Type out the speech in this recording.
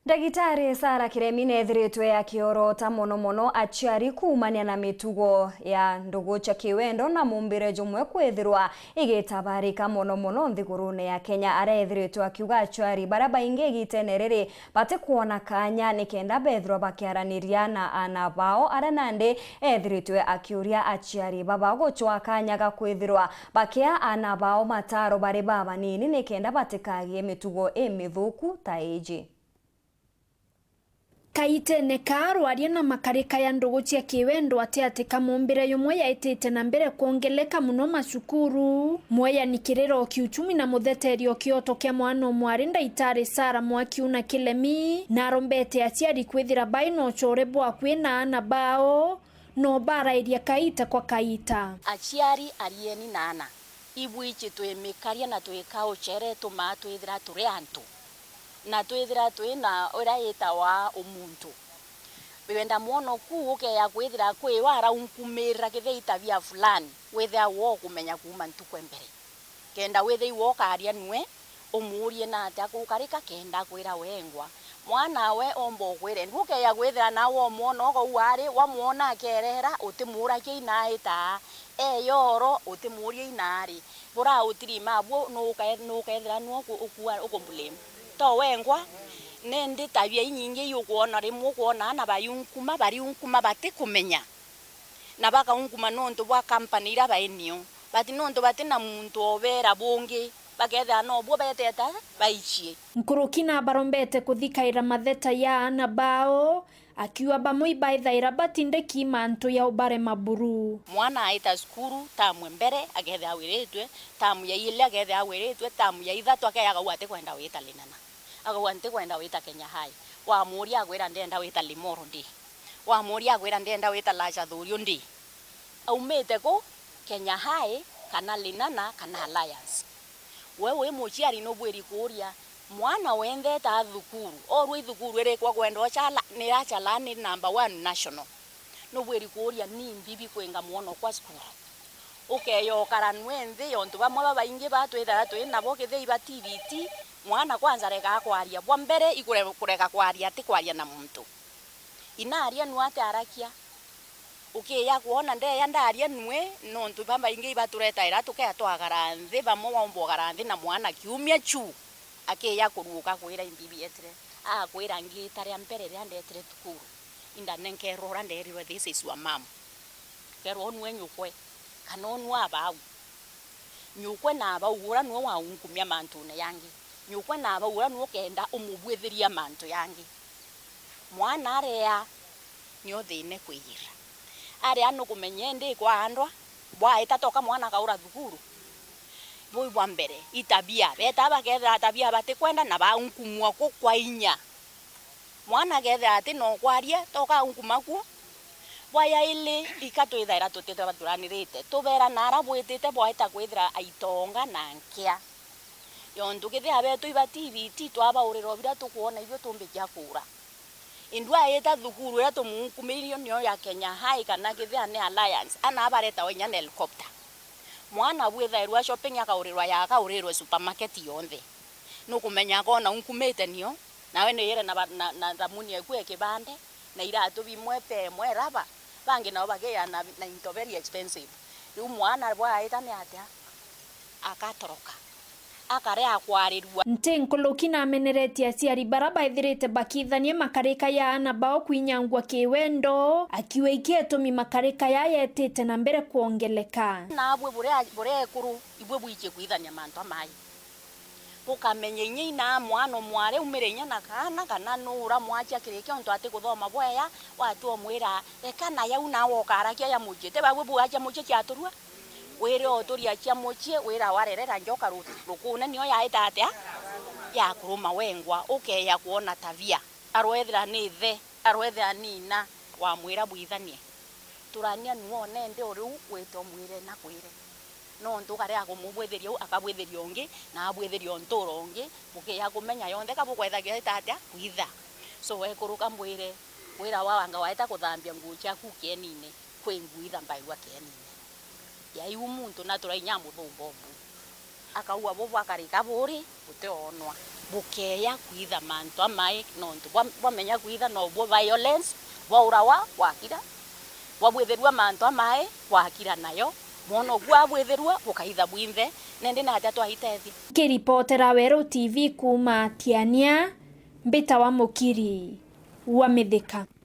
Ndagitari Sarah Kiremi nethiritwe akiorota muno aciari kumania na mitugo ya ndugu cha kiwendo na mumbire jumwe kwithirwa igitabarika muno nthigurune ya Kenya. Arethiritwe akiuga aciari bara baingi gitenereri bate kuona kanya nikenda bethirwa bakiaraniria na ana bao ara nandi ethiritwe akiuria aciari baba guchwa kanya ga kwithirwa bakia ana bao mataro bari baba nini nikenda batikagie mitugo emithuku ta iji. Kaitene karwaria na makarika ya ndugu cia kiwendo ati kamumbire yumwe yaitite na mbere kuongeleka muno macukuru mweyanikiriro kiuchumi na mutheterio kioto kia mwana mwari Ndagitari Sarah Mwakiuna Kiremi na rombete aciari kwithira baino chore bwa kwina ana bao no bara iria kaita kwa kaita aciari arieni nana ibwiche twemikaria na twikao chere tumatwithira turi antu na twithira twina ura yetawa umuntu wenda muono ku ukeya kwithira kwiwa ara unkumira kitheita vya fulani withia wo kumenya kuma ntuko mbere kenda withi wo karia nwe umurie na ati akukarika kenda kwira wengwa mwana we ombo kwire ndukeya kwithira na wo muono ko wari wa muona akerera utimura kiina ita yoro utimurie inari bora utiri mabwo no kaithira no ukuwa ukombulema to wengwa nende tabia nyingi yukuona rimwe kuona na bayunkuma bari unkuma bate kumenya na baka unkuma nonto bwa company ira baenio bati nonto bate na muntu obera bonge baketha no bwo beteta baichie nkurukina barombete kuthikaira matheta ya ana bao akiwa bamwe baithaira batinde kimanto ya ubare maburu mwana aita skuru tamwe mbere agethe awiretwe tamu ya ile agethe awiretwe tamu ya ithatu akayaga wate kwenda wita linana agawante kwenda wita Kenya High wa muri agwira ndenda wita Limoro ndi wa muri agwira ndenda wita Lasha Thurio ndi aumete ko Kenya High kana linana kana Alliance wewe muciari no bweri kuria mwana wende ta thukuru orwe thukuru ere kwa kwenda chala ni achala ni number 1 national no bweri kuria ni mbibi kwenga muono kwa skuru ukeyo karanwenthi yontu bamwe babaingi batwithara twina bo kithei ba TVT mwana kwanza reka kwaria bwa mbere igure kureka kwaria ati kwaria na muntu inaria nuate arakia ukiya kuona ndeya ndaria nwe nontu bamba ingi batureta ira tukea twagara nthi bamwe womboga nthi na mwana kiumia chu akiya kuruka kwira imbibi etre kwira ngitare ambere ria ndetre tukuru inda nenkerora nderiwe this is your mom kero nwe nyukwe kanonu abau nyukwe na abawura no wa unkumya mantune yangi nyukwe na abawura no kenda umubwetheria mantu yangi mwana area nyo thine kwiyira area no kumenye ndi kwa andwa bwa itatoka mwana kaura thukuru boi bwa mbere itabia beta bakethera tabia bate kwenda na ba unkumwa ko kwa inya mwana gethera ati no kwaria toka unkumaku bwaya ile ikatwithaira tutete baturanirite tubera nara bwitite bwaita kwithira aitonga na nkia yondu githia betu iba TVT twaba uriro bira tukuona ibyo tumbikia kura indwa yeta thukuru ya tumunkumirio nyo ya Kenya High kana githia ni Alliance ana abareta wenya na helicopter mwana bwithairwa shopping akaurirwa ya akaurirwa supermarket yonthe no kumenya kona unkumite nio nawe ni yere na ramuni ekwe kibande na iratu bimwe pemwe raba bangi nao bageya na into very expensive ru mwana bwa ita ni atia akatoroka akare akwarirwa ntinkulukina amenereti aciari bara baithirite bakithanie makarika ya ana bao kwinyangwa kiwendo akiwe iketumi makarika ya yetite na mbere kuongeleka na abwe bure kuru ibwe bwiche kwithania mantu amai ukamenye nyina mwana mware umirenya na kana nura mwacha kireke onto ate kuthoma bweya watu omwira ekana ya una wokarakia ya mujete babwe bwacha muche kyaturwa were otoria cha muche wira warerera njoka rukune niyo yaita atia ya kuruma wengwa ukeya kuona tavia arwethira ni the arwethira nina wa mwira bwithanie turania nuone ndi uriu wito mwire na kwire no ndukare akumubwetheria akabwetheria ongi na abwetheria ontoro ongi mukiya kumenya yonthe kabukwethagia tatia kwitha so wekuruka mwire wira wanga waita kuthambia nguo chaku kienine kwi nguitha mbaigwa kienine ya iu muntu na turainya muthumbo akaua bobo akarika buri uteonwa bukeya kuitha mantu amai nontu bwamenya kuitha no bwo violence bwaurawa wakira bwabwithirwa mantu amai wakira nayo mono bwabwithirwa bukaitha bwinthe nende na haja twahitethi. Kiripotera Werũ TV kuma Tiania, Mbita wa Mukiri wa Mithika.